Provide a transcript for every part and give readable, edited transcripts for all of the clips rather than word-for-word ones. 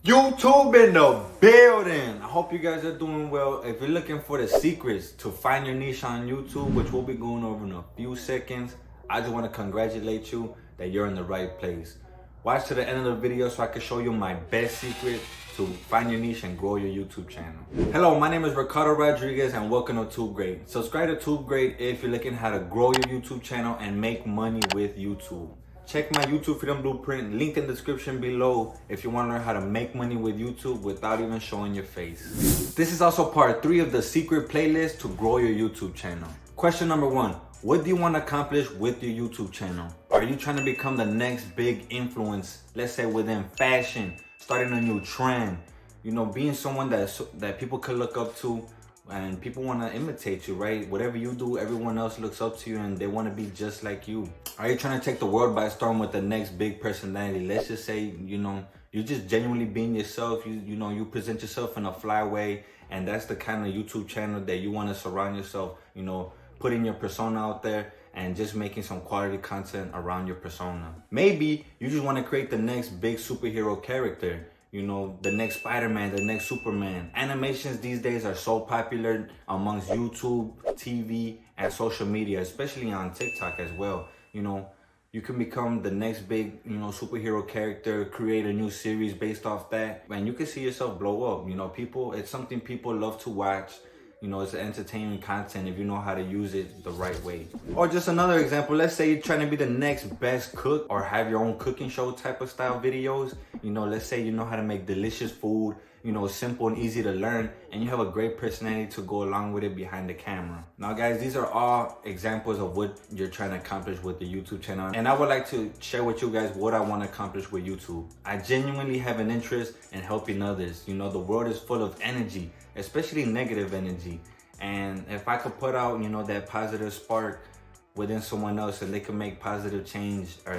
YouTube in the building. I hope you guys are doing well. If you're looking for the secrets to find your niche on YouTube, which we'll be going over in a few seconds, I just want to congratulate you that you're in the right place. Watch to the end of the video so I can show you my best secret to find your niche and grow your YouTube channel. Hello, my name is Ricardo Rodriguez and welcome to Tube Great. Subscribe to Tube Great if you're looking how to grow your YouTube channel and make money with YouTube. Check my YouTube Freedom Blueprint, link in the description below if you want to learn how to make money with YouTube without even showing your face. This is also part 3 of the secret playlist to grow your YouTube channel. Question number 1, what do you want to accomplish with your YouTube channel? Are you trying to become the next big influence, let's say within fashion, starting a new trend, being someone that people could look up to and people want to imitate you, right? Whatever you do, everyone else looks up to you and they want to be just like you. Are you trying to take the world by storm with the next big personality? Let's just say, you're just genuinely being yourself. You present yourself in a fly way, and that's the kind of YouTube channel that you want to surround yourself, putting your persona out there and just making some quality content around your persona. Maybe you just want to create the next big superhero character. The next Spider-Man, the next Superman. Animations these days are so popular amongst YouTube, TV, and social media, especially on TikTok as well. You can become the next big, superhero character, create a new series based off that, and you can see yourself blow up. It's something people love to watch. It's entertaining content if you know how to use it the right way. Or just another example, let's say you're trying to be the next best cook or have your own cooking show type of style videos. Let's say you know how to make delicious food, simple and easy to learn, and you have a great personality to go along with it behind the camera. Now guys, these are all examples of what you're trying to accomplish with the YouTube channel. And I would like to share with you guys what I want to accomplish with YouTube. I genuinely have an interest in helping others. The world is full of energy, especially negative energy. And if I could put out, that positive spark within someone else and they can make positive change or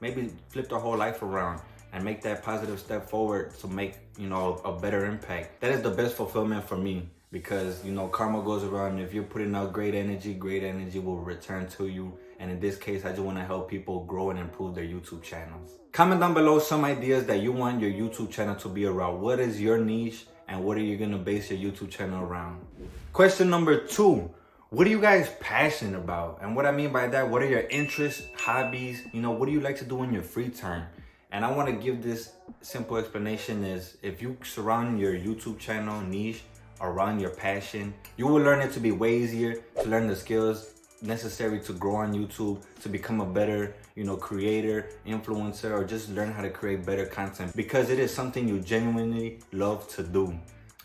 maybe flip their whole life around and make that positive step forward to make, a better impact. That is the best fulfillment for me because, karma goes around. If you're putting out great energy will return to you. And in this case, I just want to help people grow and improve their YouTube channels. Comment down below some ideas that you want your YouTube channel to be around. What is your niche and what are you going to base your YouTube channel around? Question number 2. What are you guys passionate about? And what I mean by that, what are your interests, hobbies? What do you like to do in your free time? And I want to give this simple explanation is if you surround your YouTube channel niche around your passion, you will learn it to be way easier to learn the skills necessary to grow on YouTube, to become a better, creator, influencer, or just learn how to create better content because it is something you genuinely love to do.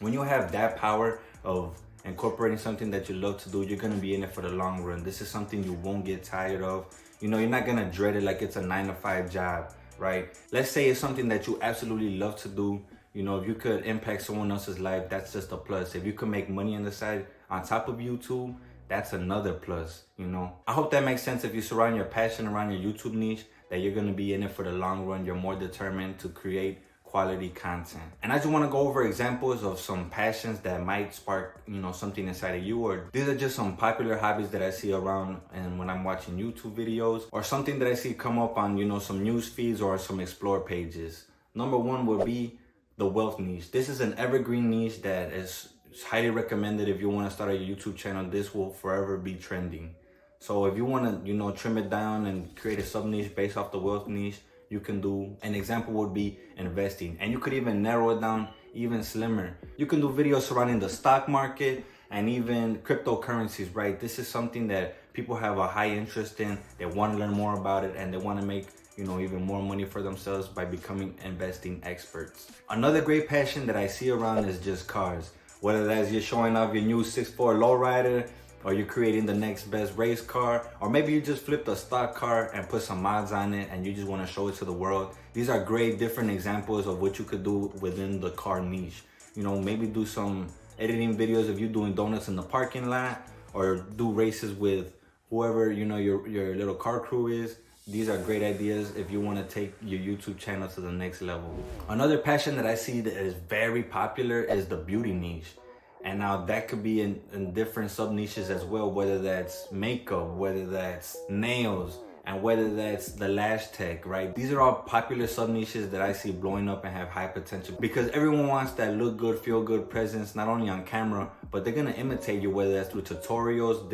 When you have that power of incorporating something that you love to do, you're going to be in it for the long run. This is something you won't get tired of. You're not going to dread it like it's a 9-to-5 job, right? Let's say it's something that you absolutely love to do. If you could impact someone else's life, that's just a plus. If you could make money on the side on top of YouTube, that's another plus, I hope that makes sense. If you surround your passion around your YouTube niche, that you're going to be in it for the long run. You're more determined to create quality content. And I just want to go over examples of some passions that might spark, something inside of you, or these are just some popular hobbies that I see around and when I'm watching YouTube videos, or something that I see come up on, some news feeds or some explore pages. Number 1 would be the wealth niche. This is an evergreen niche that is highly recommended if you want to start a YouTube channel. This will forever be trending. So if you want to, trim it down and create a sub niche based off the wealth niche, you can do. An example would be investing, and you could even narrow it down even slimmer. You can do videos surrounding the stock market and even cryptocurrencies, right? This is something that people have a high interest in. They want to learn more about it and they want to make, even more money for themselves by becoming investing experts. Another great passion that I see around is just cars. Whether that's you're showing off your new 6'4" lowrider, or you're creating the next best race car, or maybe you just flipped a stock car and put some mods on it and you just want to show it to the world. These are great different examples of what you could do within the car niche. Maybe do some editing videos of you doing donuts in the parking lot, or do races with whoever your little car crew is. These are great ideas if you want to take your YouTube channel to the next level. Another passion that I see that is very popular is the beauty niche. And now that could be in different sub niches as well, whether that's makeup, whether that's nails, and whether that's the lash tech, right? These are all popular sub niches that I see blowing up and have high potential because everyone wants that look good, feel good presence, not only on camera, but they're gonna imitate you, whether that's through tutorials,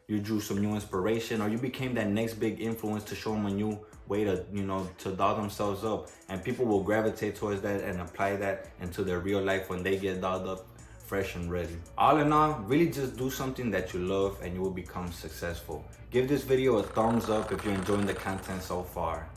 you drew some new inspiration, or you became that next big influence to show them a new way to, to doll themselves up. And people will gravitate towards that and apply that into their real life when they get dolled up fresh and ready. All in all, really just do something that you love and you will become successful. Give this video a thumbs up if you're enjoying the content so far.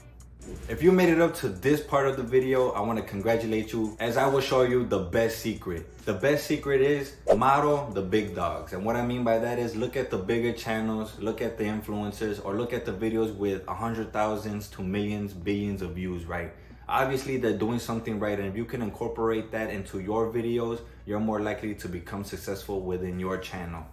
If you made it up to this part of the video, I want to congratulate you, as I will show you the best secret. The best secret is model the big dogs. And what I mean by that is look at the bigger channels, look at the influencers, or look at the videos with 100,000s to millions, billions of views, right? Obviously, they're doing something right, and if you can incorporate that into your videos, you're more likely to become successful within your channel.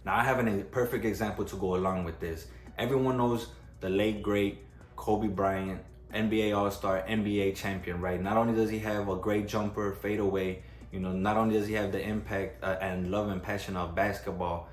Now, I have a perfect example to go along with this. Everyone knows the late, great Kobe Bryant, NBA All-Star, NBA champion, right? Not only does he have a great jumper, fadeaway, not only does he have the impact and love and passion of basketball,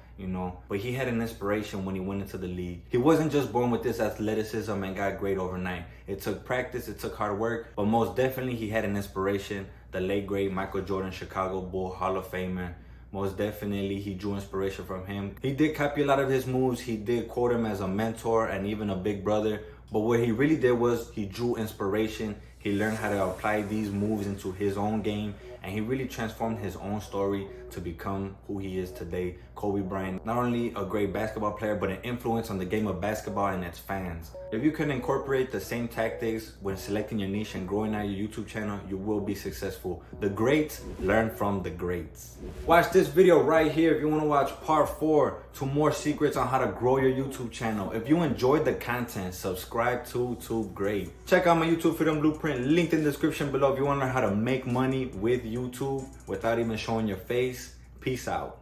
but he had an inspiration when he went into the league. He wasn't just born with this athleticism and got great overnight. It took practice, it took hard work, but most definitely he had an inspiration. The late great Michael Jordan, Chicago Bull, Hall of Famer. Most definitely he drew inspiration from him. He did copy a lot of his moves. He did quote him as a mentor and even a big brother. But what he really did was he drew inspiration. He learned how to apply these moves into his own game, and he really transformed his own story to become who he is today. Kobe Bryant, not only a great basketball player, but an influence on the game of basketball and its fans. If you can incorporate the same tactics when selecting your niche and growing out your YouTube channel, you will be successful. The greats learn from the greats. Watch this video right here if you want to watch part 4 to more secrets on how to grow your YouTube channel. If you enjoyed the content, subscribe to YouTube Great. Check out my YouTube Freedom Blueprint, linked in the description below if you want to learn how to make money with YouTube without even showing your face. Peace out.